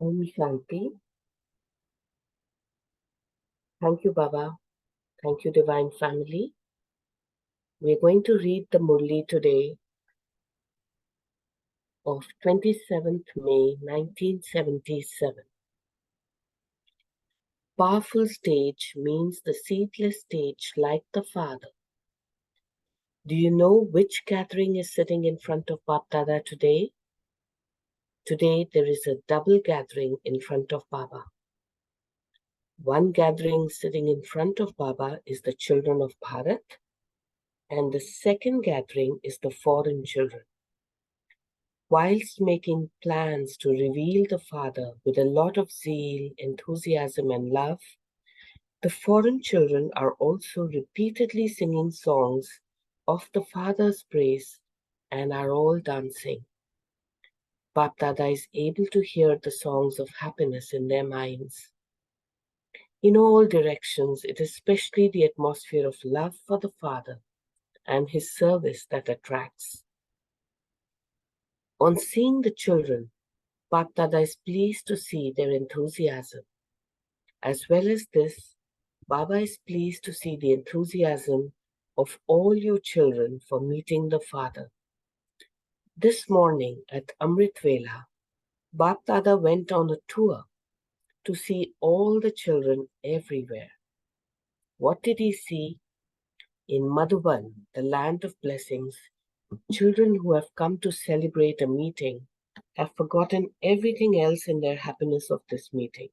Om Shanti. Thank you, Baba. Thank you, Divine Family. We're going to read the Murli today of 27th May 1977. Powerful stage means the seatless stage like the Father. Do you know which gathering is sitting in front of Bap Dada today? Today there is a double gathering in front of Baba. One gathering sitting in front of Baba is the children of Bharat, and the second gathering is the foreign children. Whilst making plans to reveal the Father with a lot of zeal, enthusiasm, and love, the foreign children are also repeatedly singing songs of the Father's praise and are all dancing. Bap Dada is able to hear the songs of happiness in their minds. In all directions, it is especially the atmosphere of love for the Father and his service that attracts. On seeing the children, Bap Dada is pleased to see their enthusiasm. As well as this, Baba is pleased to see the enthusiasm of all you children for meeting the Father. This morning at Amrit Vela, Bap Dada went on a tour to see all the children everywhere. What did he see? In Madhuban, the land of blessings, children who have come to celebrate a meeting have forgotten everything else in their happiness of this meeting.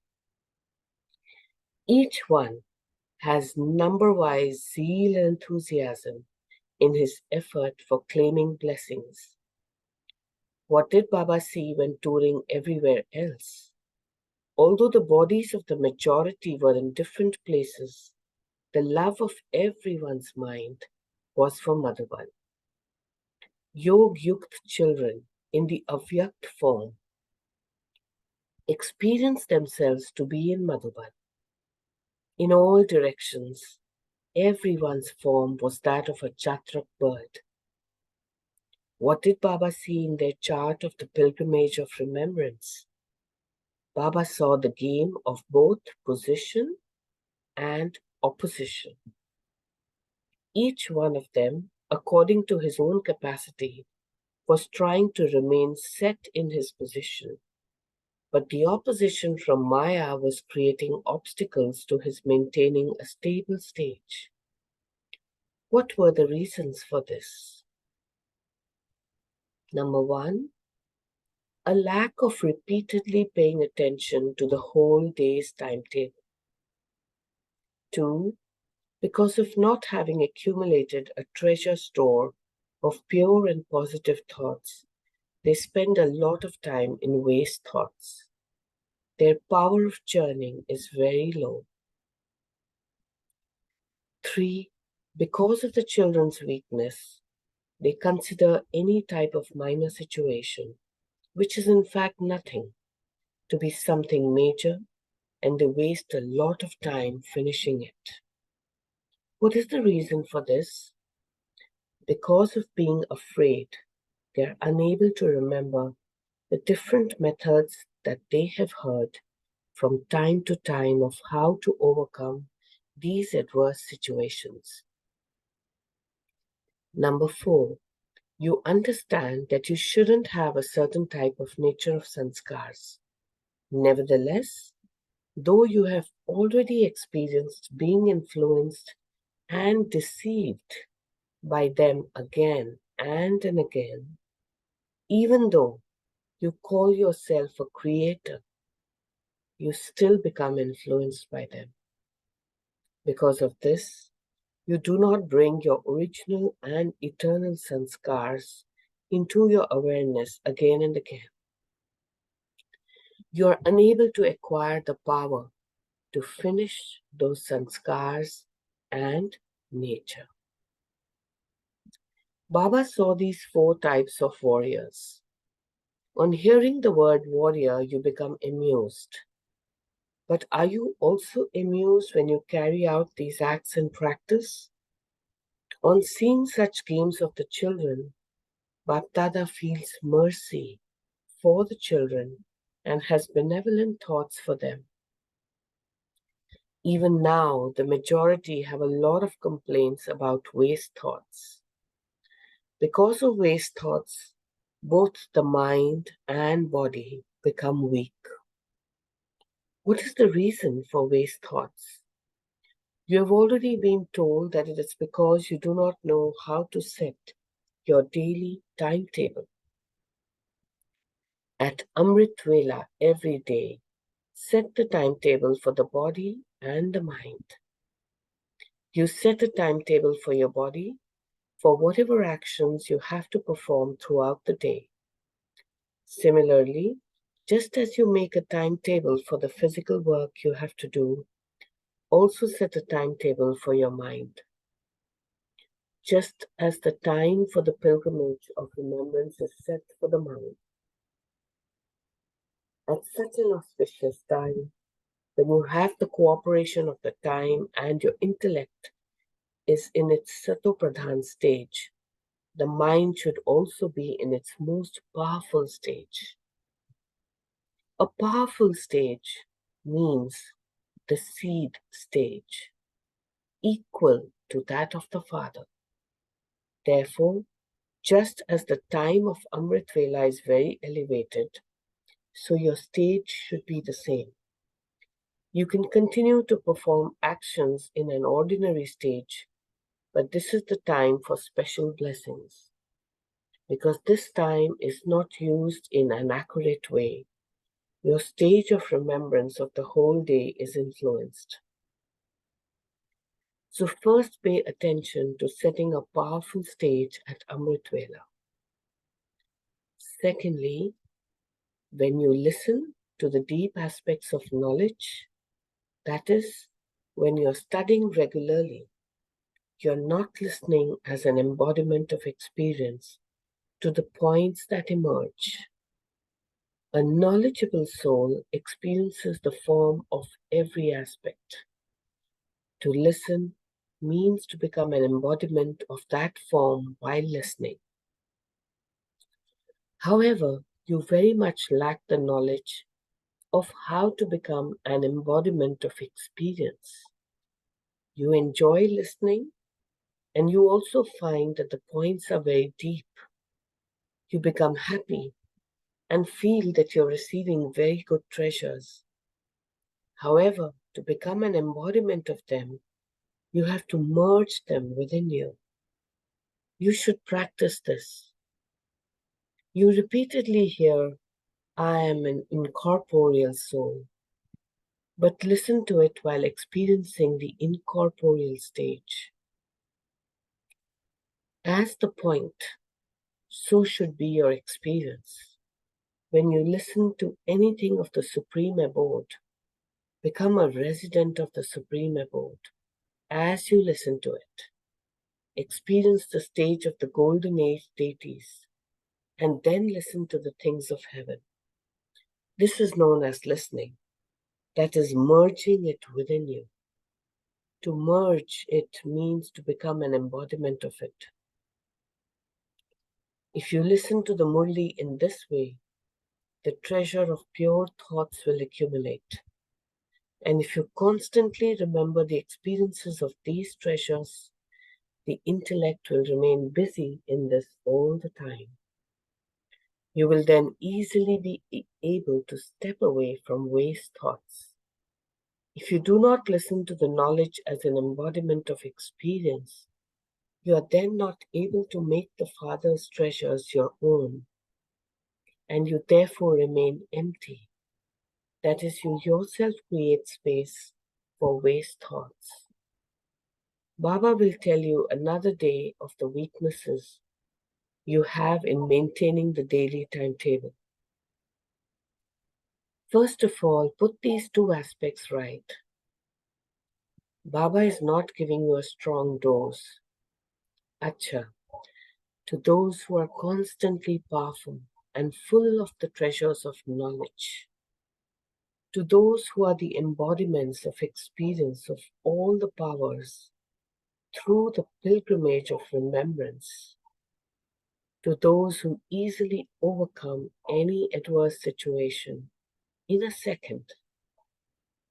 Each one has number-wise zeal and enthusiasm in his effort for claiming blessings. What did Baba see when touring everywhere else? Although the bodies of the majority were in different places, the love of everyone's mind was for Madhuban. Yog-yukt children in the avyakt form experienced themselves to be in Madhuban. In all directions, everyone's form was that of a chatrak bird. What did Baba see in their chart of the pilgrimage of remembrance? Baba saw the game of both position and opposition. Each one of them, according to his own capacity, was trying to remain set in his position, but the opposition from Maya was creating obstacles to his maintaining a stable stage. What were the reasons for this? Number one, a lack of repeatedly paying attention to the whole day's timetable. 2, because of not having accumulated a treasure store of pure and positive thoughts, they spend a lot of time in waste thoughts. Their power of churning is very low. 3, because of the children's weakness, they consider any type of minor situation, which is in fact nothing, to be something major, and they waste a lot of time finishing it. What is the reason for this? Because of being afraid, they are unable to remember the different methods that they have heard from time to time of how to overcome these adverse situations. Number 4, you understand that you shouldn't have a certain type of nature of sanskars. Nevertheless, though you have already experienced being influenced and deceived by them again and again, even though you call yourself a creator, you still become influenced by them. Because of this, you do not bring your original and eternal sanskars into your awareness again and again. You are unable to acquire the power to finish those sanskars and nature. Baba saw these 4 types of warriors. On hearing the word warrior, you become amused. But are you also amused when you carry out these acts in practice? On seeing such games of the children, Bap Dada feels mercy for the children and has benevolent thoughts for them. Even now, the majority have a lot of complaints about waste thoughts. Because of waste thoughts, both the mind and body become weak. What is the reason for waste thoughts? You have already been told that it is because you do not know how to set your daily timetable. At Amrit Vela every day, set the timetable for the body and the mind. You set a timetable for your body for whatever actions you have to perform throughout the day. Similarly, just as you make a timetable for the physical work you have to do, also set a timetable for your mind. Just as the time for the pilgrimage of remembrance is set for the mind. At such an auspicious time, when you have the cooperation of the time and your intellect is in its Satopradhan stage, the mind should also be in its most powerful stage. A powerful stage means the seed stage, equal to that of the Father. Therefore, just as the time of Amrit Vela is very elevated, so your stage should be the same. You can continue to perform actions in an ordinary stage, but this is the time for special blessings. Because this time is not used in an accurate way, your stage of remembrance of the whole day is influenced. So first pay attention to setting a powerful stage at Amrit Vela. Secondly, when you listen to the deep aspects of knowledge, that is, when you're studying regularly, you're not listening as an embodiment of experience to the points that emerge. A knowledgeable soul experiences the form of every aspect. To listen means to become an embodiment of that form while listening. However, you very much lack the knowledge of how to become an embodiment of experience. You enjoy listening, and you also find that the points are very deep. You become happy and feel that you're receiving very good treasures. However, to become an embodiment of them, you have to merge them within you. You should practice this. You repeatedly hear, I am an incorporeal soul, but listen to it while experiencing the incorporeal stage. As the point, so should be your experience. When you listen to anything of the Supreme Abode, become a resident of the Supreme Abode. As you listen to it, experience the stage of the Golden Age deities, and then listen to the things of heaven. This is known as listening. That is merging it within you. To merge it means to become an embodiment of it. If you listen to the Murli in this way, the treasure of pure thoughts will accumulate. And if you constantly remember the experiences of these treasures, the intellect will remain busy in this all the time. You will then easily be able to step away from waste thoughts. If you do not listen to the knowledge as an embodiment of experience, you are then not able to make the Father's treasures your own, and you therefore remain empty. That is, you yourself create space for waste thoughts. Baba will tell you another day of the weaknesses you have in maintaining the daily timetable. First of all, put these two aspects right. Baba is not giving you a strong dose. Acha, to those who are constantly powerful and full of the treasures of knowledge. To those who are the embodiments of experience of all the powers through the pilgrimage of remembrance. To those who easily overcome any adverse situation in a second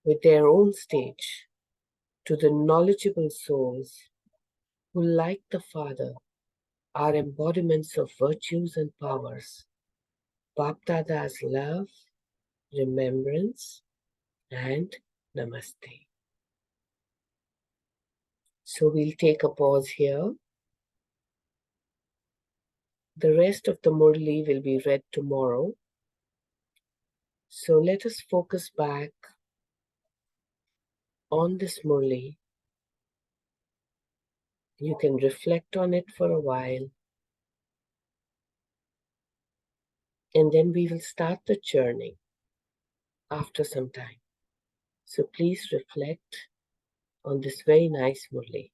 with their own stage to the knowledgeable souls who, like the Father, are embodiments of virtues and powers. Baptada's love, remembrance, and namaste. So we'll take a pause here. The rest of the Murli will be read tomorrow. So let us focus back on this Murli. You can reflect on it for a while. And then we will start the churning after some time. So please reflect on this very nice Murli.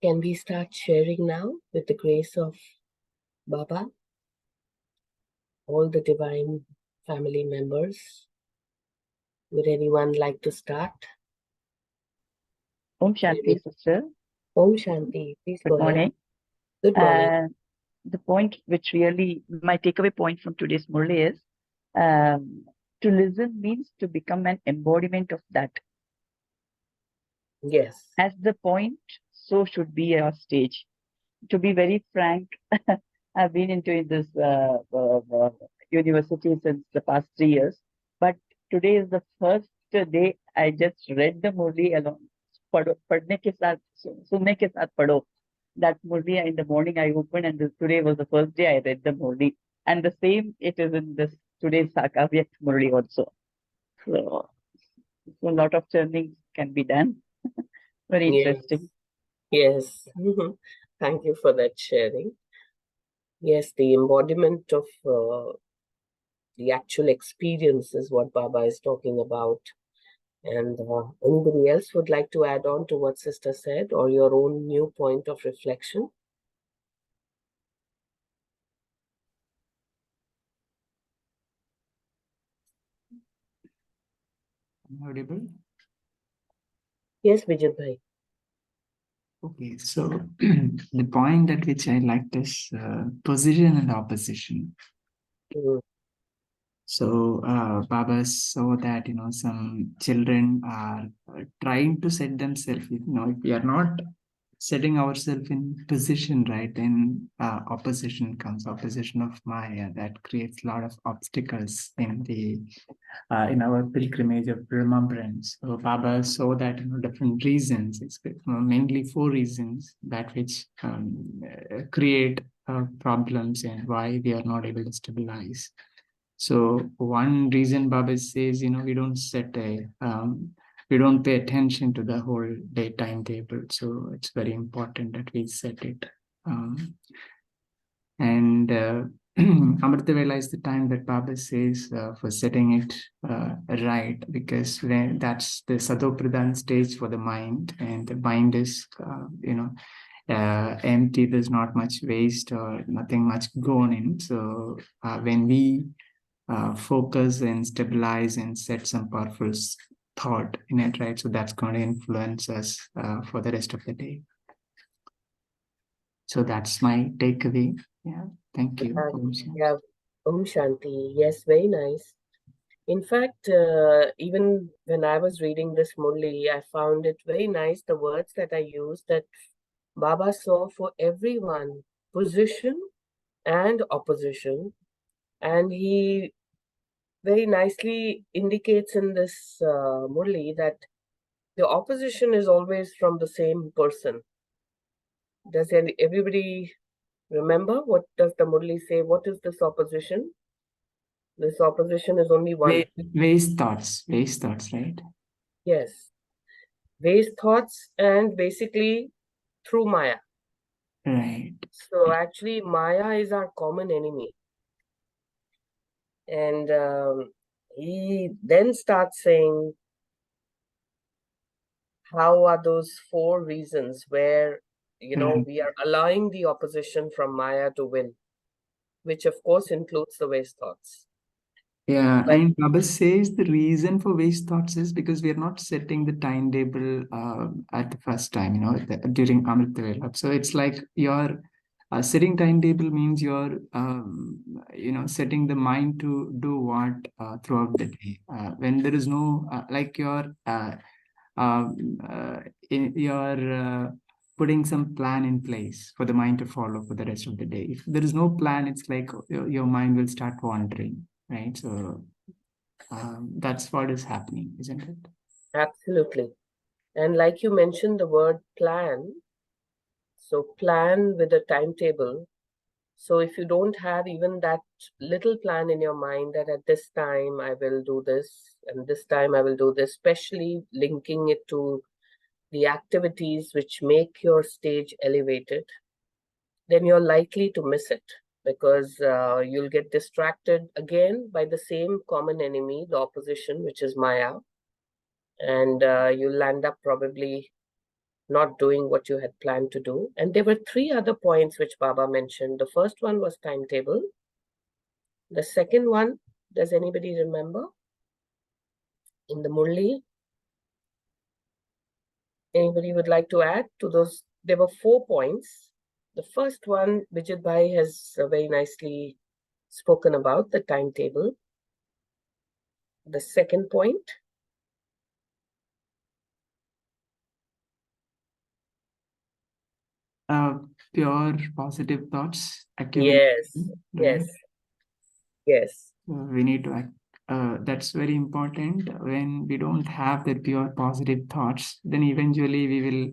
Can we start sharing now with the grace of Baba? All the divine family members. Would anyone like to start? Om Shanti, sister. Om Shanti. Please Good go ahead. morning. Good morning. The point which really, my takeaway point from today's Murli is to listen means to become an embodiment of that. Yes. As the point, so should be our stage. To be very frank, I've been into this university since the past 3 years, but today is the first day I just read the Murli along. पढ़ने के साथ सुनने के साथ पढ़ो. That Murli in the morning I opened, and today was the first day I read the Murli, and the same it is in this today's Sakavyak Murli also. So a lot of churning can be done. Very interesting. Yes. Thank you for that sharing. Yes, the embodiment of the actual experience is what Baba is talking about. And anybody else would like to add on to what Sister said, or your own new point of reflection? audible? Yes, Vijay bhai. Okay, so the point at which I liked is position and opposition. Mm. So Baba saw that some children are trying to set themselves. If we are not setting ourselves in position, right, then opposition comes, opposition of Maya, that creates a lot of obstacles in our pilgrimage of remembrance. So Baba saw that different reasons, mainly four reasons that which create problems and why we are not able to stabilize. So one reason Baba says, we don't pay attention to the whole day timetable. So it's very important that we set it. And Amrita Vela is the time that Baba says for setting it right, because that's the Sadopradhan stage for the mind, and the mind is, empty. There's not much waste or nothing much going in. So when we focus and stabilize and set some powerful thought in it, right? So that's going to influence us for the rest of the day. So that's my takeaway. Yeah, thank you. Yeah, Om Shanti. Yes, very nice. In fact, even when I was reading this Murli, I found it very nice, the words that I used, that Baba saw for everyone position and opposition. And he very nicely indicates in this Murli that the opposition is always from the same person. Does everybody remember? What does the Murli say? What is this opposition? This opposition is only one. Waste thoughts, right? Yes. Waste thoughts and basically through Maya. Right. So actually, Maya is our common enemy. And he then starts saying, how are those four reasons where, we are allowing the opposition from Maya to win, which of course includes the waste thoughts. Yeah, But and Baba says the reason for waste thoughts is because we are not setting the timetable at the first time, during Amrita Vela. So it's like your setting timetable means you're, setting the mind to do what throughout the day. When there is no, like you're putting some plan in place for the mind to follow for the rest of the day. If there is no plan, it's like your mind will start wandering, right? So that's what is happening, isn't it? absolutely. And like you mentioned the word plan, so plan with a timetable. So if you don't have even that little plan in your mind that at this time I will do this and this time I will do this, especially linking it to the activities which make your stage elevated, then you're likely to miss it because you'll get distracted again by the same common enemy, the opposition, which is Maya, and you'll end up probably not doing what you had planned to do. And there were three other points which Baba mentioned. The first one was timetable. The second one, does anybody remember? In the Murli, anybody would like to add to those? There were 4 points. The first one, Vijay Bhai has very nicely spoken about, the timetable. The second point, Pure positive thoughts yes, accumulation, right? yes, yes, We need to act. That's very important. When we don't have the pure positive thoughts, then eventually we will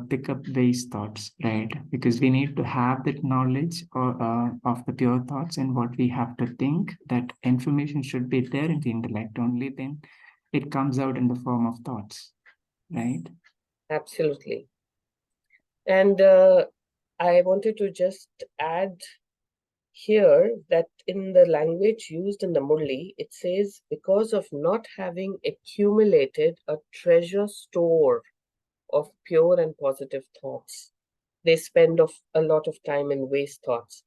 pick up these thoughts, right? Because we need to have that knowledge of the pure thoughts and what we have to think. That information should be there in the intellect. Only then it comes out in the form of thoughts, right? absolutely. And I wanted to just add here that in the language used in the Murli, it says, because of not having accumulated a treasure store of pure and positive thoughts, they spend a lot of time in waste thoughts.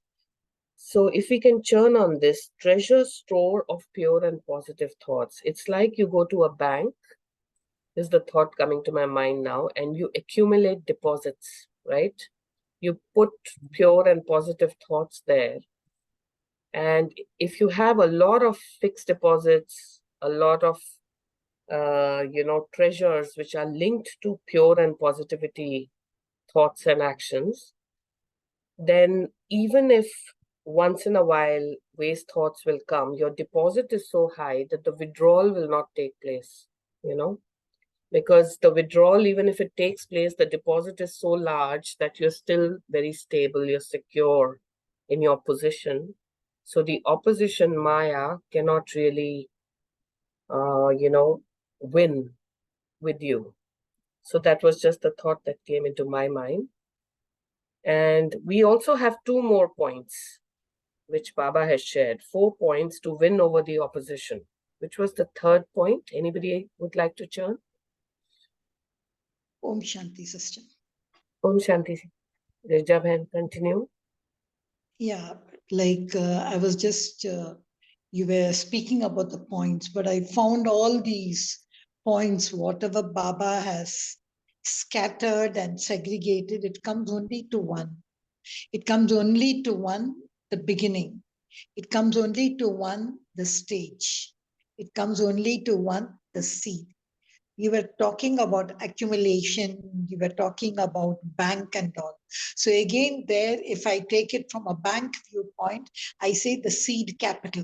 So if we can churn on this, treasure store of pure and positive thoughts. It's like you go to a bank, is the thought coming to my mind now, and you accumulate deposits, right? You put pure and positive thoughts there. And if you have a lot of fixed deposits, a lot of treasures which are linked to pure and positivity thoughts and actions, then even if once in a while waste thoughts will come, your deposit is so high that the withdrawal will not take place, because the withdrawal, even if it takes place, the deposit is so large that you're still very stable, you're secure in your position. So the opposition Maya cannot really, win with you. So that was just the thought that came into my mind. And we also have 2 more points, which Baba has shared, 4 points to win over the opposition. Which was the third point? Anybody would like to churn? Om Shanti, sister. Om Shanti. Rajab, continue. Yeah, like I was just, you were speaking about the points, but I found all these points, whatever Baba has scattered and segregated, it comes only to one. It comes only to one, the beginning. It comes only to one, the stage. It comes only to one, the seed. You were talking about accumulation, you were talking about bank and all. So again, there, if I take it from a bank viewpoint, I say the seed capital.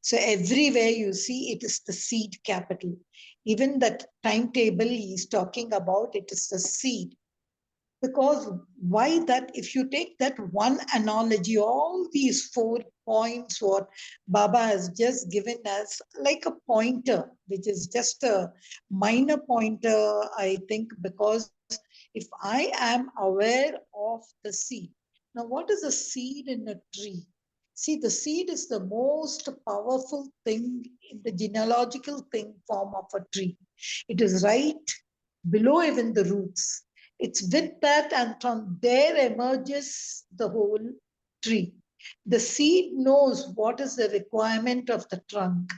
So everywhere you see, it is the seed capital. Even that timetable he's talking about, it is the seed. Because why that? If you take that one analogy, all these 4 points, what Baba has just given us, like a pointer, which is just a minor pointer, I think, because if I am aware of the seed. Now, what is a seed in a tree? See, the seed is the most powerful thing in the genealogical thing form of a tree. It is right below even the roots. It's with that, and from there emerges the whole tree. The seed knows what is the requirement of the trunk.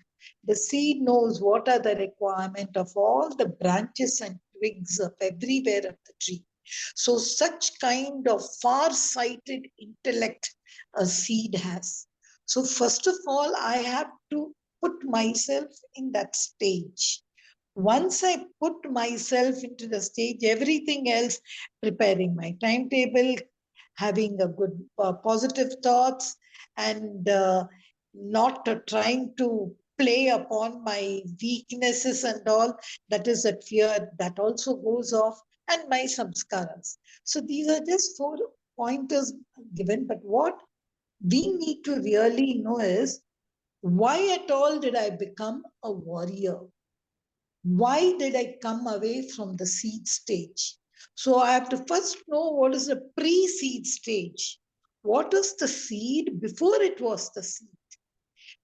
The seed knows what are the requirement of all the branches and twigs of everywhere of the tree. So such kind of far-sighted intellect a seed has. So first of all, I have to put myself in that stage. Once I put myself into the stage, everything else, preparing my timetable, having a good positive thoughts, and not trying to play upon my weaknesses and all, that is that fear, that also goes off, and my samskaras. So these are just 4 pointers given, but what we need to really know is, why at all did I become a warrior? Why did I come away from the seed stage? So I have to first know what is the pre-seed stage. What is the seed before it was the seed?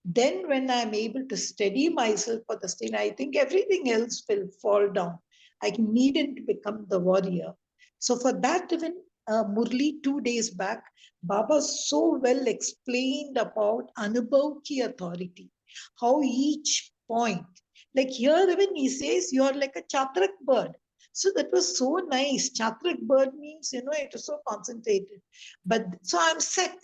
Then when I'm able to steady myself for the stage, I think everything else will fall down. I needn't become the warrior. So for that, even Murli 2 days back, Baba so well explained about Anubhav ki authority, how each point, like here even he says you're like a chatrak bird. So that was so nice. Chatrak bird means, it is so concentrated. But so I'm set,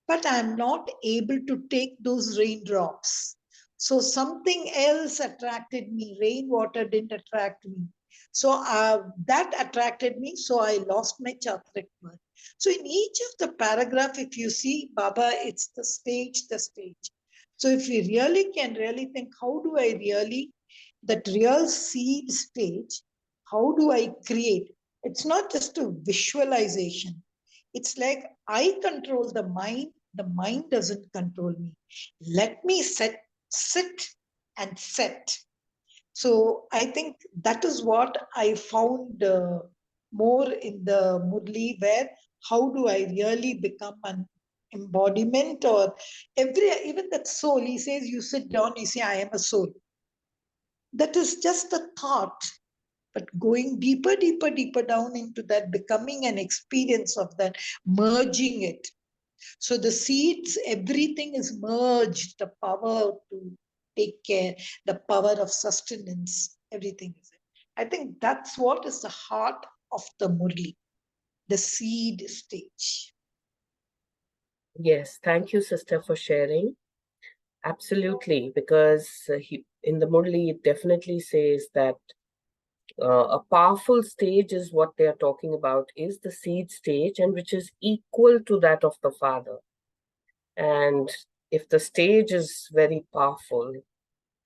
but I'm not able to take those raindrops. So something else attracted me. Rainwater didn't attract me. So that attracted me. So I lost my chatrik bird. So in each of the paragraph, if you see, Baba, it's the stage, the stage. So if we really can really think, how do I really, that real seed stage, how do I create? It's not just a visualization. It's like I control the mind doesn't control me. Let me sit and set. So I think that is what I found more in the Murli, where how do I really become an embodiment, or even that soul, he says, you sit down, you say, I am a soul. That is just a thought, but going deeper, deeper, deeper down into that, becoming an experience of that, merging it. So the seeds, everything is merged, the power to take care, the power of sustenance, everything is it. I think that's what is the heart of the Murli, the seed stage. Yes, thank you, sister, for sharing. Absolutely, because in the Murli, it definitely says that a powerful stage is what they are talking about, is the seed stage, and which is equal to that of the father. And if the stage is very powerful,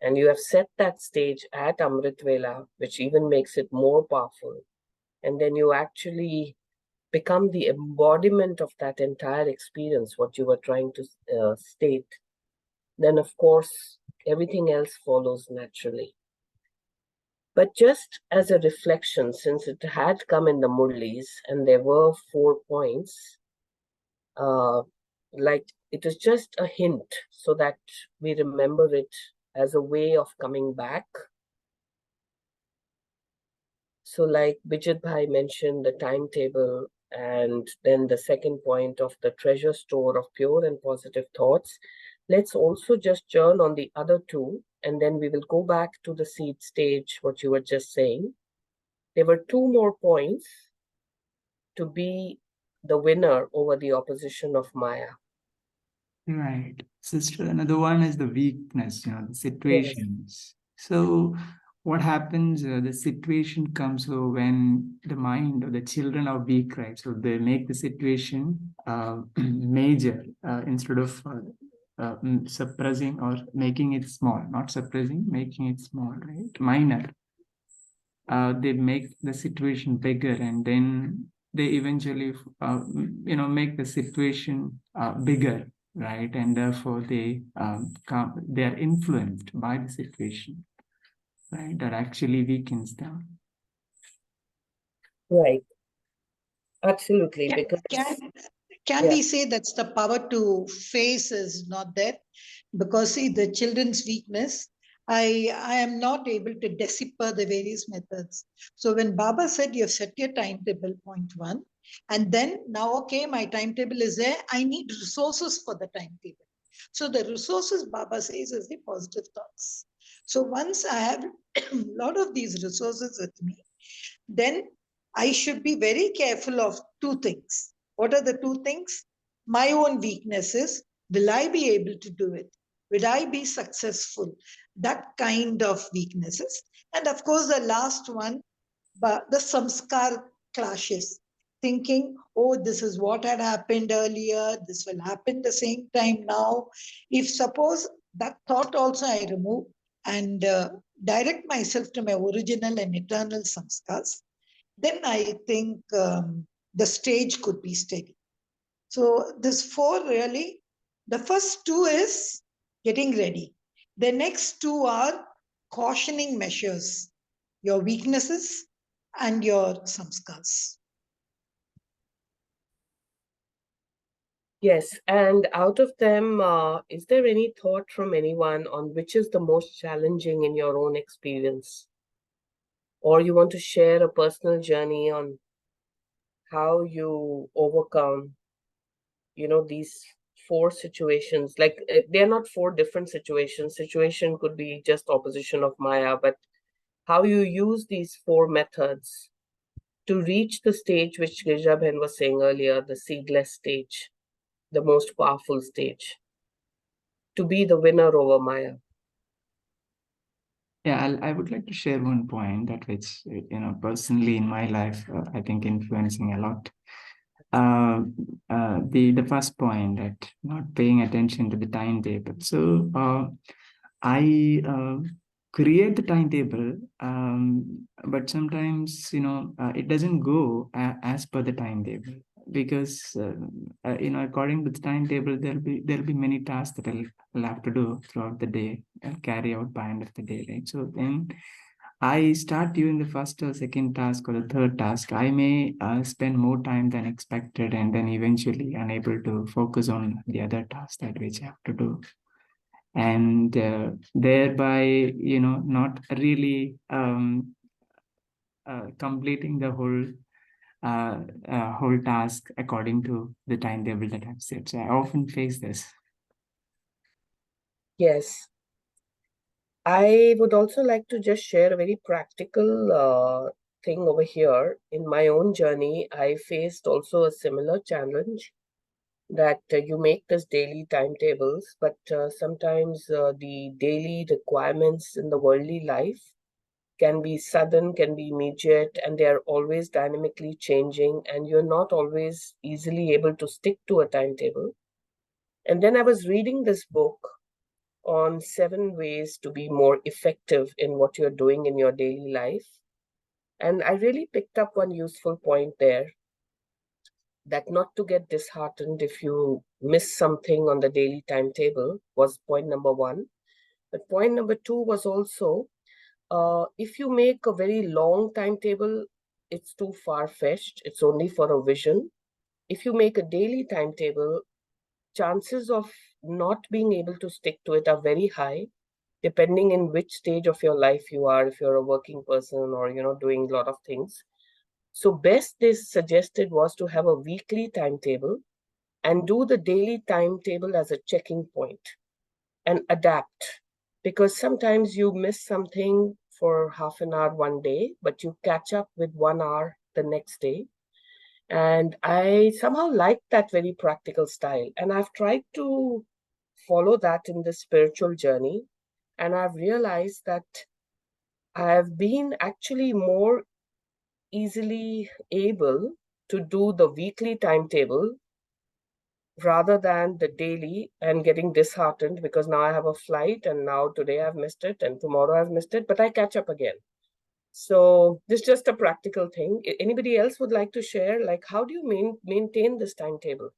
and you have set that stage at Amrit Vela, which even makes it more powerful, and then you actually become the embodiment of that entire experience, what you were trying to state, then of course everything else follows naturally. But just as a reflection, since it had come in the Murlis and there were 4 points, like it is just a hint so that we remember it as a way of coming back. So like Bijit Bhai mentioned, the timetable, and then the second point of the treasure store of pure and positive thoughts. Let's also just churn on the other two, and then we will go back to the seed stage, what you were just saying. There were 2 more points to be the winner over the opposition of Maya. Right. Sister, another one is the weakness, the situations. So what happens, the situation comes when the mind or the children are weak, right? So they make the situation major instead of suppressing or making it small, not suppressing, making it small, right? Minor. They make the situation bigger, and then they eventually, make the situation bigger, right? And therefore they they are influenced by the situation, right? That actually weakens them. Right. Absolutely. Because Can we say that's the power to face is not there? Because see, the children's weakness, I am not able to decipher the various methods. So when Baba said you have set your timetable, point one, and then now okay, my timetable is there. I need resources for the timetable. So the resources Baba says is the positive thoughts. So once I have a lot of these resources with me, then I should be very careful of 2 things. What are the 2 things? My own weaknesses. Will I be able to do it? Will I be successful? That kind of weaknesses. And of course, the last one, but the samskar clashes. Thinking, oh, this is what had happened earlier, this will happen the same time now. If suppose that thought also I remove and direct myself to my original and eternal samskars, then I think the stage could be steady. So this 4 really, the first 2 is getting ready. The next 2 are cautioning measures, your weaknesses and your samskars. yes, and out of them, is there any thought from anyone on which is the most challenging in your own experience? Or you want to share a personal journey on how you overcome, these 4 situations? Like they're not 4 different situations. Situation could be just opposition of Maya, but how you use these 4 methods to reach the stage which Girjabhen was saying earlier, the seedless stage, the most powerful stage, to be the winner over Maya. Yeah, I would like to share one point that which, personally in my life, I think influencing a lot. The first point, that not paying attention to the timetable. So I create the timetable, but sometimes it doesn't go as per the timetable, because according to the timetable there'll be many tasks that I'll have to do throughout the day and carry out by end of the day, right? So then I start doing the first or second task or the third task. I may spend more time than expected, and then eventually unable to focus on the other task that which I have to do, and thereby not really completing the whole whole task according to the timetable that I've set. So I often face this. Yes. I would also like to just share a very practical thing over here. In my own journey, I faced also a similar challenge that you make this daily timetables, but sometimes the daily requirements in the worldly life can be sudden, can be immediate, and they are always dynamically changing, and you're not always easily able to stick to a timetable. And then I was reading this book on 7 ways to be more effective in what you're doing in your daily life. And I really picked up one useful point there, that not to get disheartened if you miss something on the daily timetable was point number one. But point number two was also, if you make a very long timetable, it's too far-fetched. It's only for a vision. If you make a daily timetable, chances of not being able to stick to it are very high, depending in which stage of your life you are, if you're a working person or, doing a lot of things. So best they suggested was to have a weekly timetable and do the daily timetable as a checking point and adapt. Because sometimes you miss something for half an hour one day, but you catch up with 1 hour the next day. And I somehow like that very practical style. And I've tried to follow that in this spiritual journey. And I've realized that I've been actually more easily able to do the weekly timetable rather than the daily and getting disheartened because now I have a flight and now today I've missed it and tomorrow I've missed it, but I catch up again. So this is just a practical thing. Anybody else would like to share, like, how do you maintain this timetable?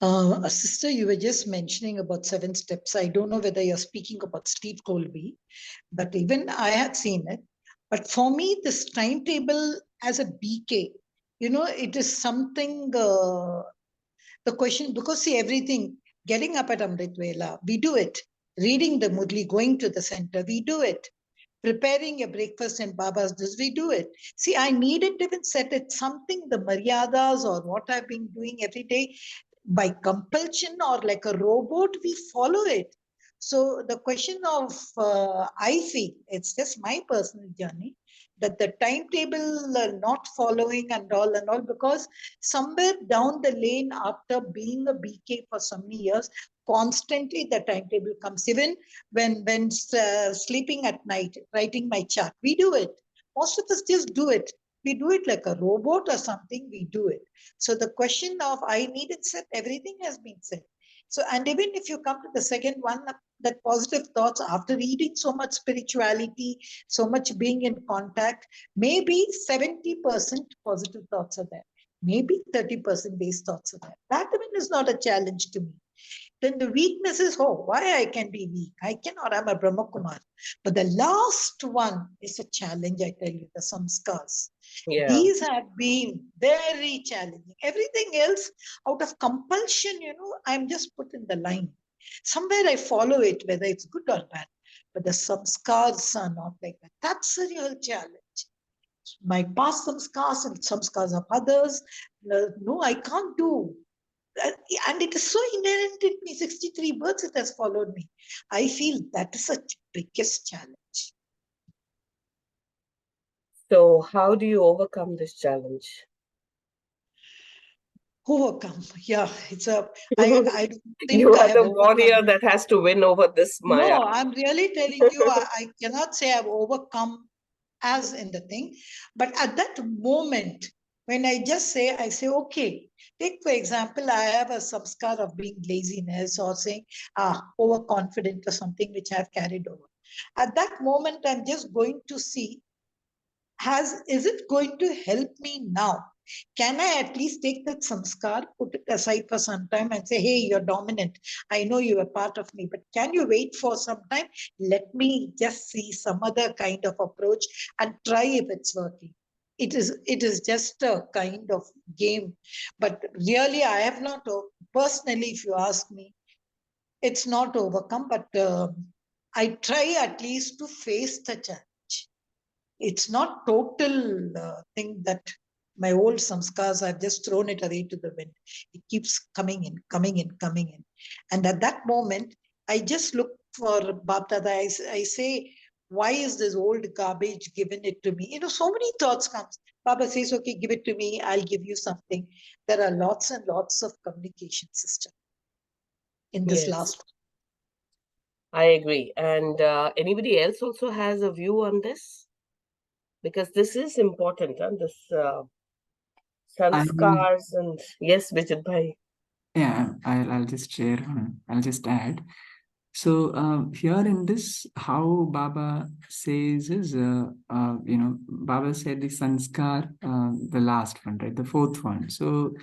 Sister, you were just mentioning about 7 steps. I don't know whether you're speaking about Steve Colby, but even I had seen it. But for me, this timetable as a BK, it is something, the question, because see, everything, getting up at Amrit Vela, we do it. Reading the Murli, going to the center, we do it. Preparing your breakfast and Baba's this, we do it. See, I needn't even set it something, the maryadas or what I've been doing every day by compulsion or like a robot, we follow it. So the question of, I feel, it's just my personal journey, that the timetable not following and all, because somewhere down the lane after being a BK for so many years, constantly the timetable comes. Even when sleeping at night, writing my chart, we do it. Most of us just do it. We do it like a robot or something, we do it. So the question of I need it set, everything has been said. So, and even if you come to the second one, that positive thoughts, after reading so much spirituality, so much being in contact, maybe 70% positive thoughts are there. Maybe 30% base thoughts are there. That even is not a challenge to me. Then the weakness is, oh, why I can be weak? I cannot, I'm a Brahma Kumar. But the last one is a challenge, I tell you, the samskars. Yeah. These have been very challenging. Everything else, out of compulsion, I'm just put in the line. Somewhere I follow it, whether it's good or bad. But the samskars are not like that. That's a real challenge. My past samskars and samskars of others, no, I can't do. And it is so inherent in me. 63 births it has followed me. I feel that is the biggest challenge. So how do you overcome this challenge? Overcome. Yeah, it's a, I don't think You I are have the warrior overcome. that has to win over this Maya. No, I'm really telling you, I cannot say I've overcome as in the thing. But at that moment, when I just say, I say, okay, take for example, I have a samskar of being laziness or saying, overconfident or something which I've carried over. At that moment, I'm just going to see, is it going to help me now? Can I at least take that samskar, put it aside for some time and say, hey, you're dominant. I know you are part of me, but can you wait for some time? Let me just see some other kind of approach and try if it's working. It is just a kind of game. But really, I have not, personally, if you ask me, it's not overcome, but I try at least to face the challenge. It's not total thing that My old samskars, I've just thrown it away to the wind. It keeps coming in, coming in, coming in. And at that moment, I just look for Bap Dada. I say, why is this old garbage given it to me? So many thoughts comes. Baba says, okay, give it to me. I'll give you something. There are lots and lots of communication system in this Yes, last one. I agree. And anybody else also has a view on this? Because this is important, and this I sanskars and yes, Vijay bhai. Yeah, I'll just share. I'll just add. So here in this, how Baba says is, Baba said the sanskar, the last one, right, the fourth one. So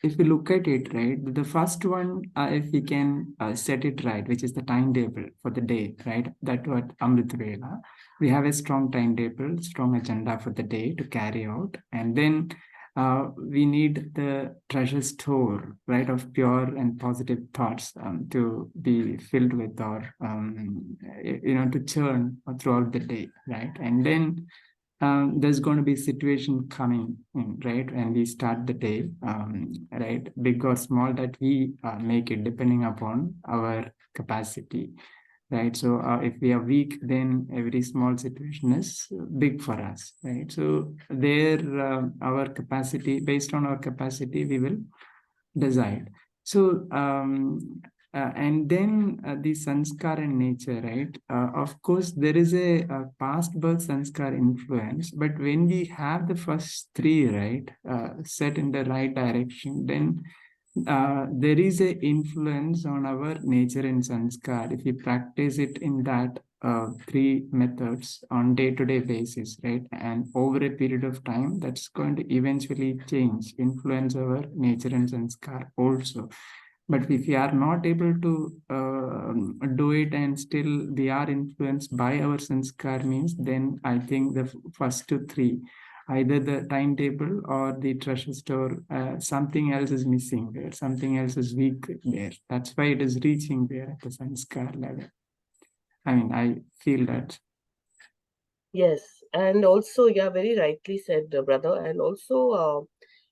if we look at it, right, the first one, if we can set it right, which is the timetable for the day, right, that what Amrit Vela, we have a strong timetable, strong agenda for the day to carry out, and then we need the treasure store, right, of pure and positive thoughts to be filled with, or to churn throughout the day, right? And then there's going to be situation coming in, right, when we start the day, right, big or small, that we make it depending upon our capacity. Right. So if we are weak, then every small situation is big for us. Right. So there, our capacity, based on our capacity, we will decide. So and then the sanskar and nature, right? Of course, there is a past birth sanskar influence, but when we have the first three, right, set in the right direction, then there is a influence on our nature and sanskar if we practice it in that three methods on day-to-day basis, right? And over a period of time, that's going to eventually change, influence our nature and sanskar also. But if we are not able to do it and still we are influenced by our sanskar means, then I think the first two three, either the timetable or the treasure store, something else is missing there, something else is weak there. That's why it is reaching there at the sanskar level. I mean, I feel that. Yes, and also, yeah, very rightly said, brother. And also,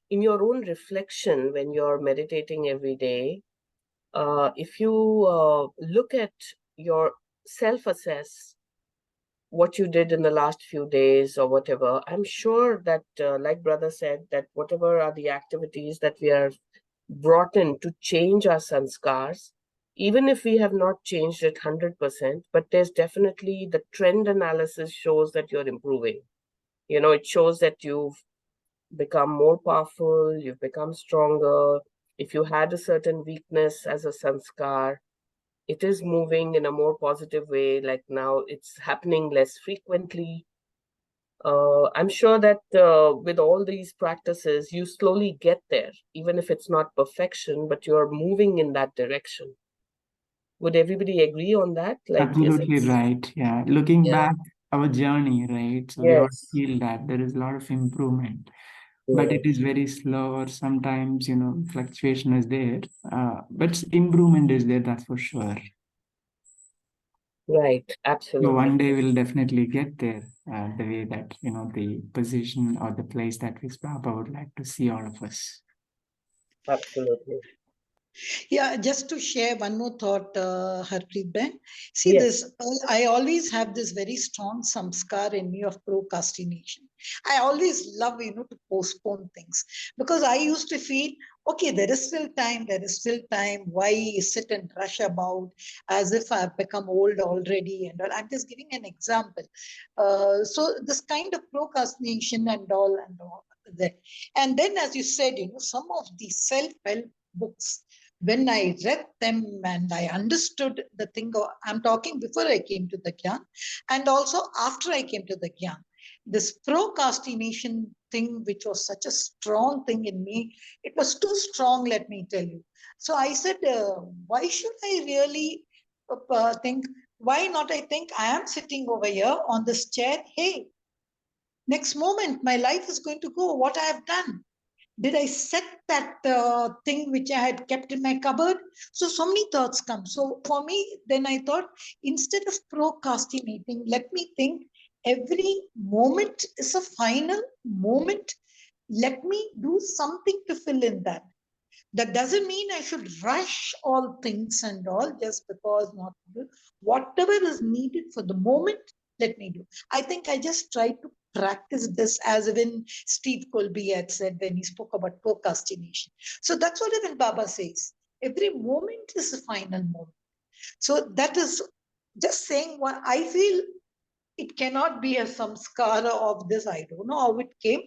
in your own reflection, when you're meditating every day, if you look at your self-assess what you did in the last few days or whatever, I'm sure that, like brother said, that whatever are the activities that we are brought in to change our sanskars, even if we have not changed it 100%, but there's definitely the trend analysis shows that you're improving. It shows that you've become more powerful, you've become stronger. If you had a certain weakness as a sanskar, it is moving in a more positive way. Like now it's happening less frequently. I'm sure that with all these practices, you slowly get there, even if it's not perfection, but you're moving in that direction. Would everybody agree on that? Like, is it? Absolutely right. Yeah. Looking Yeah. back, our journey, right? So we all Yes. feel that there is a lot of improvement, but it Yes. is very slow, or sometimes, fluctuation is there. But improvement is there, that's for sure. Right. So Absolutely. one day we'll definitely get there, the way that, the position or the place that we Baba would like to see all of us. Absolutely. Yeah, just to share one more thought, Harpreet Ben. See, Yes. I always have this very strong samskar in me of procrastination. I always love, to postpone things because I used to feel, okay, there is still time, there is still time. Why sit and rush about as if I've become old already? And all. I'm just giving an example. So this kind of procrastination and all that. And then, as you said, some of the self-help books, when I read them and I understood the thing, I'm talking before I came to the Gyan and also after I came to the Gyan, this procrastination thing, which was such a strong thing in me, it was too strong, let me tell you. So I said, why should I really think? Why not? I think I am sitting over here on this chair. Hey, next moment, my life is going to go. What I have done. Did I set that thing which I had kept in my cupboard? So many thoughts come. So for me, then I thought, instead of procrastinating, let me think every moment is a final moment. Let me do something to fill in that. That doesn't mean I should rush all things and all just because not to do. Whatever is needed for the moment, let me do. I think I just try to practice this as even Steve Colby had said when he spoke about procrastination. So that's what even Baba says. Every moment is a final moment. So that is just saying what I feel. It cannot be a samskara of this. I don't know how it came,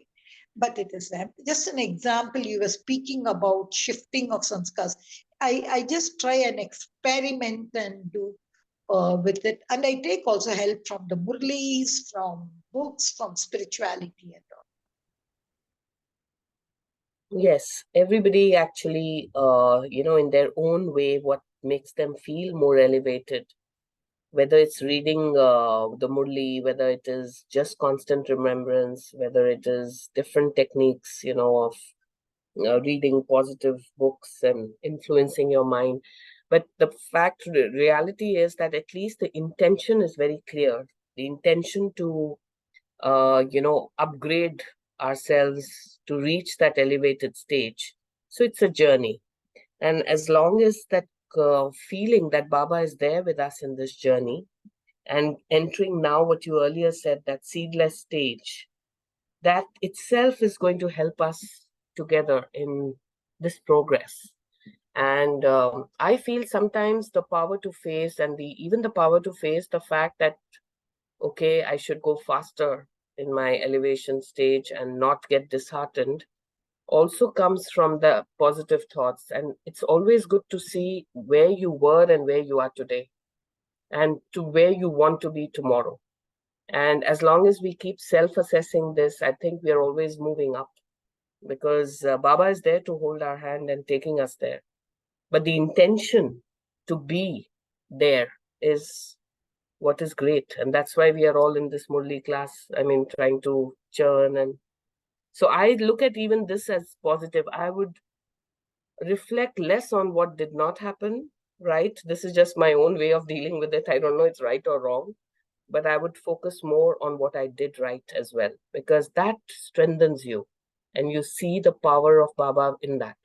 but it is that. Just an example, you were speaking about shifting of sanskars. I just try and experiment and do with it. And I take also help from the Murlis, from books, from spirituality and all. Yes, everybody actually, in their own way, what makes them feel more elevated, whether it's reading the Murli, whether it is just constant remembrance, whether it is different techniques, of reading positive books and influencing your mind. But the reality is that at least the intention is very clear. The intention to, upgrade ourselves to reach that elevated stage. So it's a journey. And as long as that feeling that Baba is there with us in this journey and entering now what you earlier said, that seedless stage, that itself is going to help us together in this progress. And I feel sometimes the power to face and even the power to face the fact that, okay, I should go faster in my elevation stage and not get disheartened also comes from the positive thoughts. And it's always good to see where you were and where you are today and to where you want to be tomorrow. And as long as we keep self-assessing this, I think we are always moving up because Baba is there to hold our hand and taking us there. But the intention to be there is what is great. And that's why we are all in this Murli class. I mean, trying to churn. And so I look at even this as positive. I would reflect less on what did not happen, right? This is just my own way of dealing with it. I don't know it's right or wrong, but I would focus more on what I did right as well, because that strengthens you and you see the power of Baba in that.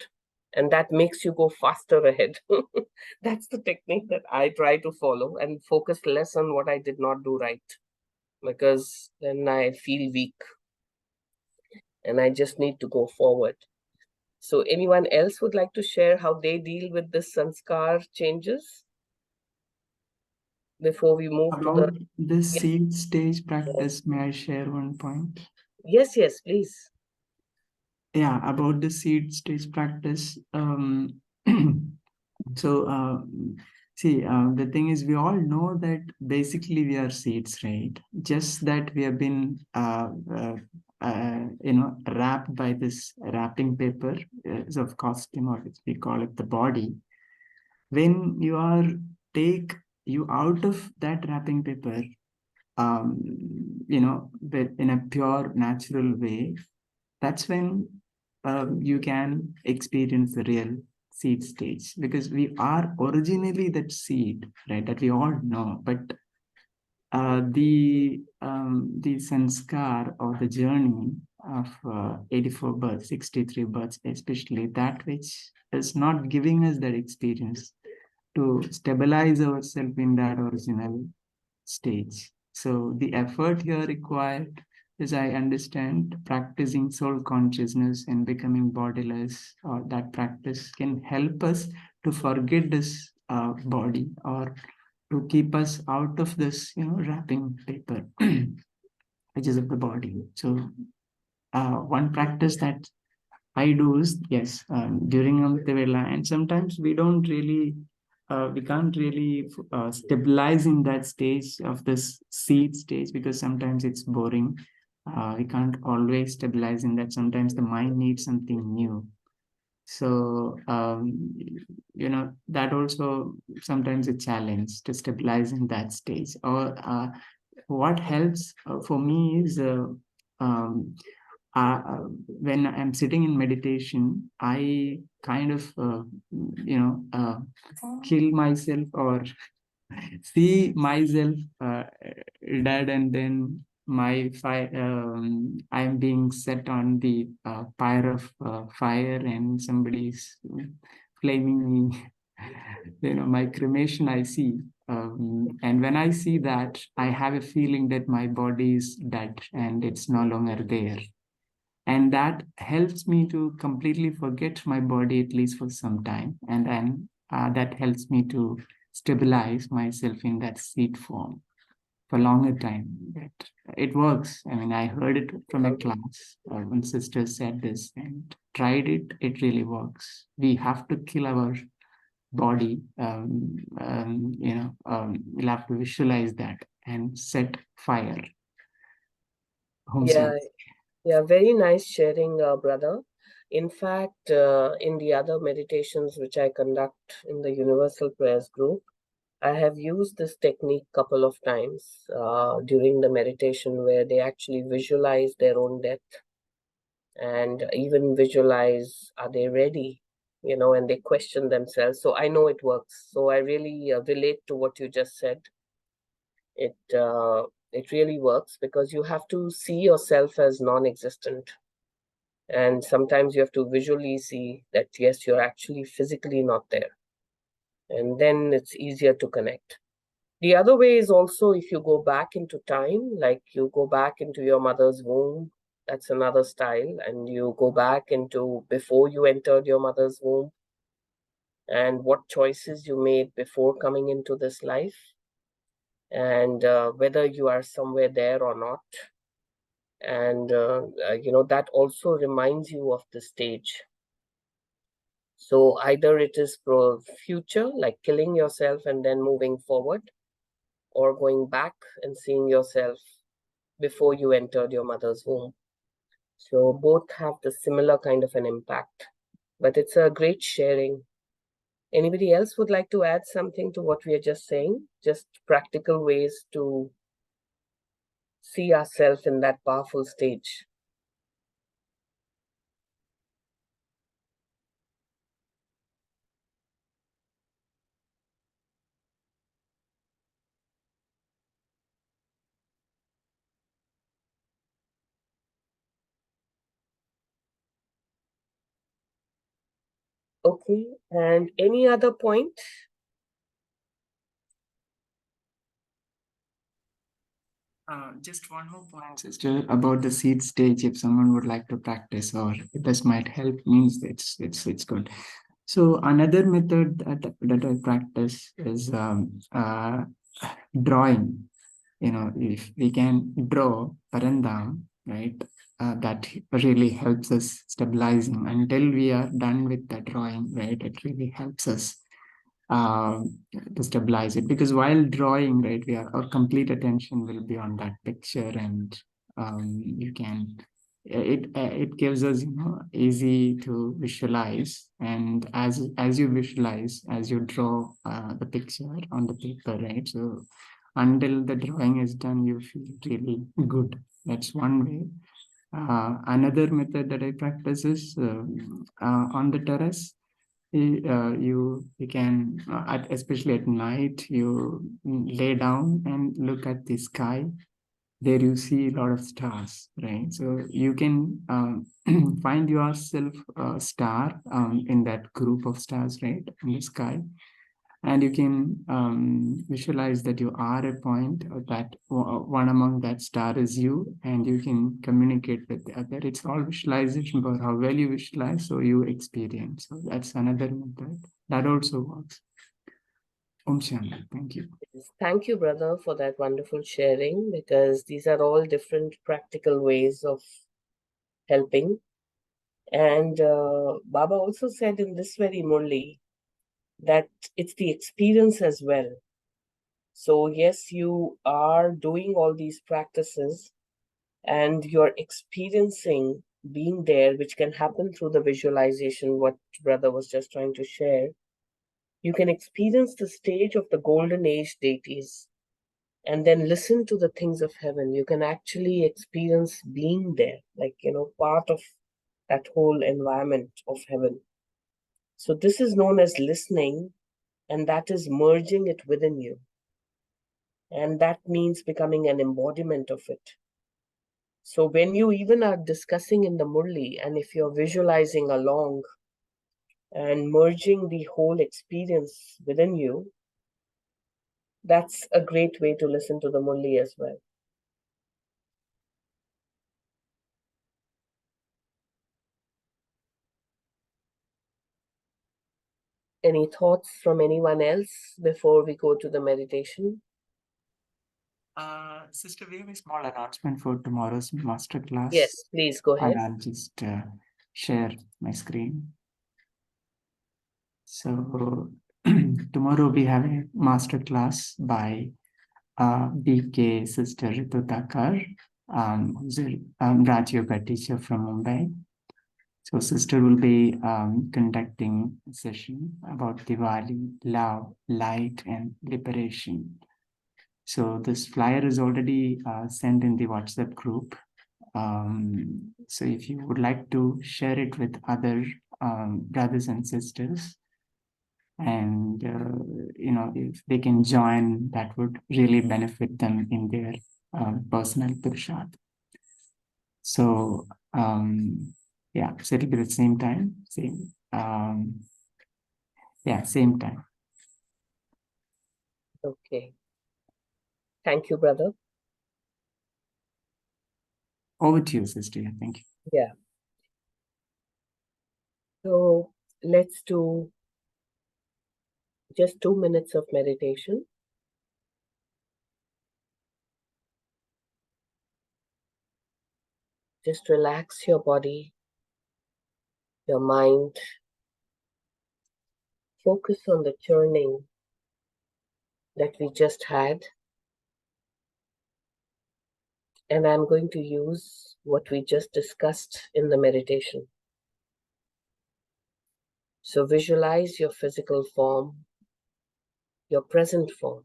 And that makes you go faster ahead. That's the technique that I try to follow and focus less on what I did not do right, because then I feel weak and I just need to go forward. So anyone else would like to share how they deal with the sanskar changes before we move to About the... the seed stage practice, may I share one point? Yes, please. Yeah, about the seed stage practice. So, see, the thing is, we all know that basically we are seeds, right? Just that we have been, wrapped by this wrapping paper of costume, or we call it the body. When take you out of that wrapping paper, but in a pure, natural way, that's when you can experience the real seed stage, because we are originally that seed, right? That we all know, but the sanskar or the journey of 84 births, 63 births, especially that which is not giving us that experience to stabilize ourselves in that original stage. So the effort here required is, I understand, practicing soul consciousness and becoming bodiless, or that practice can help us to forget this body, or to keep us out of this, wrapping paper, which is of the body. So one practice that I do is, yes, during Amrita Vela, and sometimes we can't really stabilize in that stage of this seed stage, because sometimes it's boring. We can't always stabilize in that. Sometimes the mind needs something new. So, that also sometimes a challenge to stabilize in that stage. Or what helps for me is when I'm sitting in meditation, I kind of, kill myself, or see myself dead, and then my fire, I'm being set on the pyre of fire, and somebody's flaming me. My cremation I see. And when I see that, I have a feeling that my body is dead and it's no longer there. And that helps me to completely forget my body, at least for some time. And then that helps me to stabilize myself in that seat form for longer time. It works. I mean, I heard it from a class. One sister said this and tried it. It really works. We have to kill our body. We'll have to visualize that and set fire. Yeah, very nice sharing, brother. In fact, in the other meditations which I conduct in the Universal Prayers group, I have used this technique couple of times during the meditation, where they actually visualize their own death and even visualize, are they ready? And they question themselves. So I know it works. So I really relate to what you just said. It really works because you have to see yourself as non-existent. And sometimes you have to visually see that, yes, you're actually physically not there. And then it's easier to connect. The other way is also if you go back into time, like you go back into your mother's womb, that's another style. And you go back into before you entered your mother's womb and what choices you made before coming into this life, and whether you are somewhere there or not. And, that also reminds you of the stage. So either it is for future, like killing yourself and then moving forward, or going back and seeing yourself before you entered your mother's womb. So both have the similar kind of an impact, but it's a great sharing. Anybody else would like to add something to what we are just saying? Just practical ways to see ourselves in that powerful stage. Okay, and any other point? Just one more point, sister, about the seed stage. If someone would like to practice, or if this might help, means it's good. So another method that I practice is drawing. If we can draw parandam, right, that really helps us stabilizing until we are done with the drawing, right? It really helps us uh, to stabilize it, because while drawing, right, our complete attention will be on that picture, and you can it gives us easy to visualize, and as you visualize, as you draw the picture on the paper, right, so until the drawing is done, you feel really good. That's one way. Another method that I practice is on the terrace. You can especially at night, you lay down and look at the sky. There you see a lot of stars, right? So you can find yourself a star in that group of stars, right, in the sky. And you can visualize that you are a point, or that one among that star is you, and you can communicate with the other. It's all visualization, but how well you visualize, so you experience. So that's another method that also works. Om Shanti. Thank you. Thank you, brother, for that wonderful sharing, because these are all different practical ways of helping. And Baba also said in this very Murli that it's the experience as well. So yes, you are doing all these practices and you're experiencing being there, which can happen through the visualization, what brother was just trying to share. You can experience the stage of the golden age deities and then listen to the things of heaven. You can actually experience being there, like, part of that whole environment of heaven. So this is known as listening, and that is merging it within you. And that means becoming an embodiment of it. So when you even are discussing in the Murli, and if you're visualizing along and merging the whole experience within you, that's a great way to listen to the Murli as well. Any thoughts from anyone else before we go to the meditation? Sister, we have a small announcement for tomorrow's masterclass. Yes, please go ahead. And I'll just share my screen. So tomorrow we have a masterclass by BK Sister Ritu Thakkar, who's a Rajyoga teacher from Mumbai. So sister will be conducting a session about Diwali, love, light, and liberation. So this flyer is already sent in the WhatsApp group. So if you would like to share it with other brothers and sisters, and if they can join, that would really benefit them in their personal purusharth. So yeah, so it'll be the same time, same time. Okay. Thank you, brother. Over to you, sister. Thank you. Yeah. So let's do just 2 minutes of meditation. Just relax your body, your mind. Focus on the churning that we just had. And I'm going to use what we just discussed in the meditation. So visualize your physical form, your present form.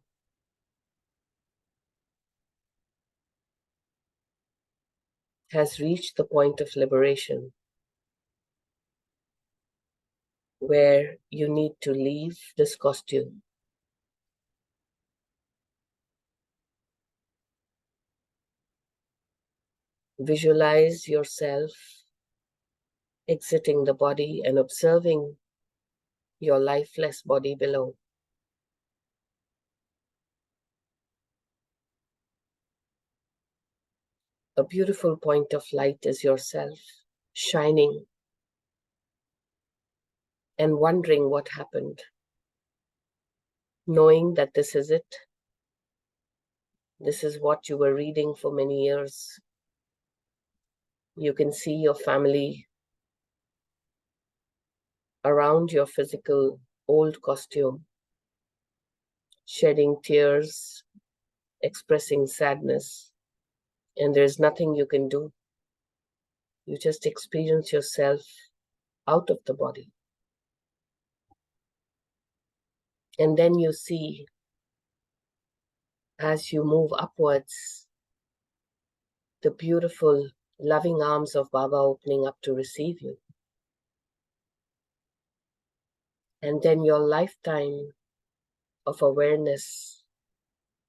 Has reached the point of liberation where you need to leave this costume. Visualize yourself exiting the body and observing your lifeless body below. A beautiful point of light is yourself, shining and wondering what happened, knowing that this is it. This is what you were reading for many years. You can see your family around your physical old costume, shedding tears, expressing sadness, and there's nothing you can do. You just experience yourself out of the body. And then you see, as you move upwards, the beautiful, loving arms of Baba opening up to receive you. And then your lifetime of awareness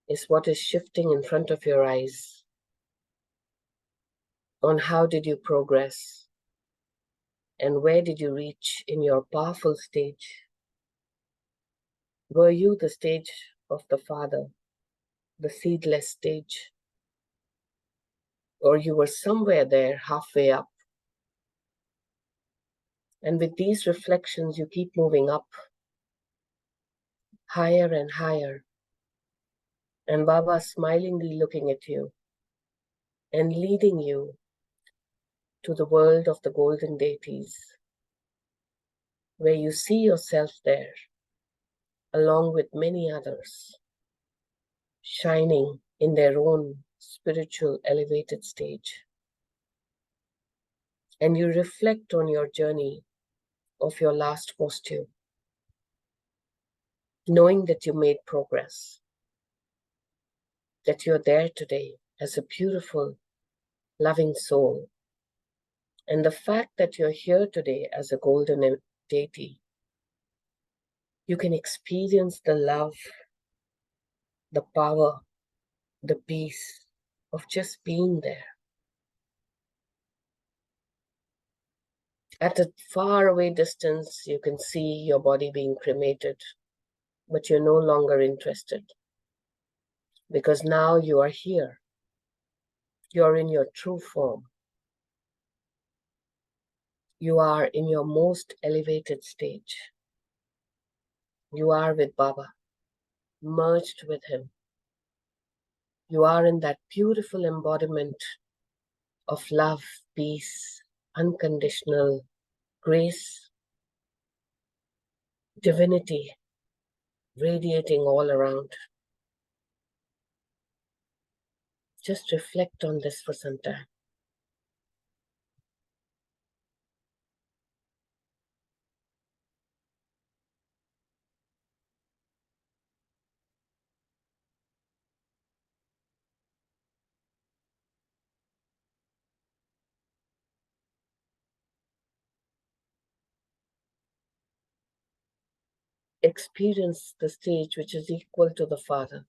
is what is shifting in front of your eyes on how did you progress and where did you reach in your powerful stage. Were you the stage of the Father, the seedless stage? Or you were somewhere there halfway up? And with these reflections, you keep moving up, higher and higher. And Baba smilingly looking at you and leading you to the world of the golden deities, where you see yourself there, along with many others, shining in their own spiritual elevated stage. And you reflect on your journey of your last costume, knowing that you made progress, that you're there today as a beautiful, loving soul. And the fact that you're here today as a golden deity, you can experience the love, the power, the peace of just being there. At a far away distance, you can see your body being cremated, but you're no longer interested because now you are here. You're in your true form. You are in your most elevated stage. You are with Baba, merged with him. You are in that beautiful embodiment of love, peace, unconditional grace, divinity radiating all around. Just reflect on this for some time. Experience the stage which is equal to the Father.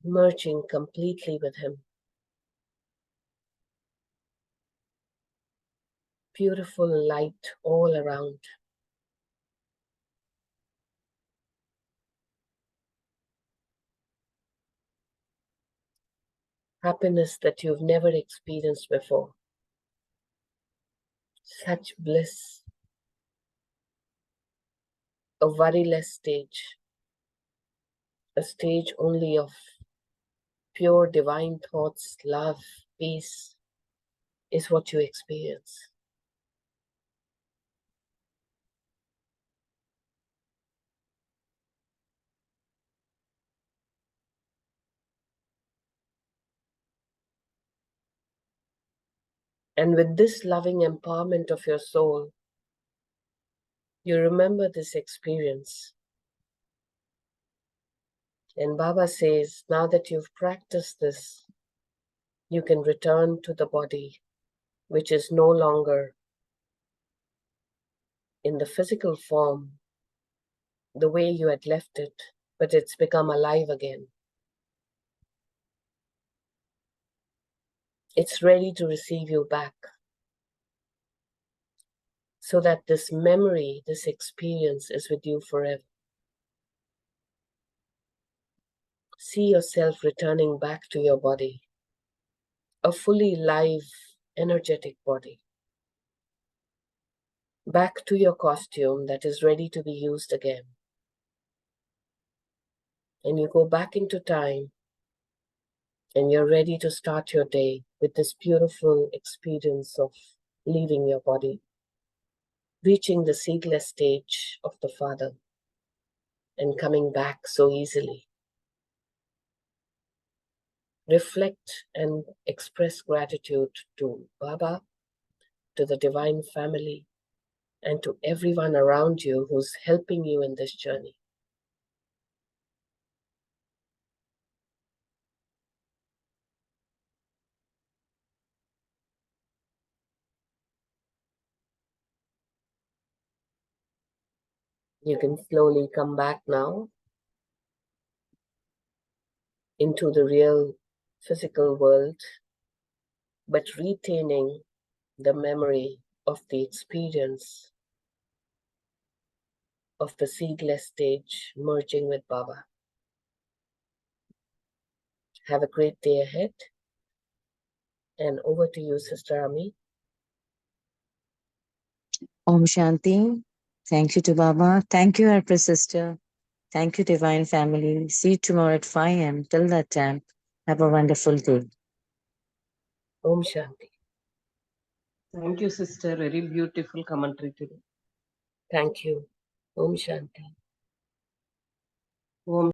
Merging completely with him. Beautiful light all around. Happiness that you've never experienced before. Such bliss. A worryless stage. A stage only of pure divine thoughts, love, peace is what you experience. And with this loving empowerment of your soul, you remember this experience. And Baba says, now that you've practiced this, you can return to the body, which is no longer in the physical form, the way you had left it, but it's become alive again. It's ready to receive you back, so that this memory, this experience is with you forever. See yourself returning back to your body, a fully live, energetic body. Back to your costume that is ready to be used again. And you go back into time, and you're ready to start your day with this beautiful experience of leaving your body, reaching the seedless stage of the Father, and coming back so easily. Reflect and express gratitude to Baba, to the Divine Family, and to everyone around you who's helping you in this journey. You can slowly come back now into the real physical world, but retaining the memory of the experience of the seedless stage merging with Baba. Have a great day ahead. And over to you, Sister Ami. Om Shanti. Thank you to Baba. Thank you, Empress Sister. Thank you, Divine Family. See you tomorrow at 5 a.m. Till that time, have a wonderful day. Om Shanti. Thank you, sister. Very beautiful commentary today. Thank you. Om Shanti. Om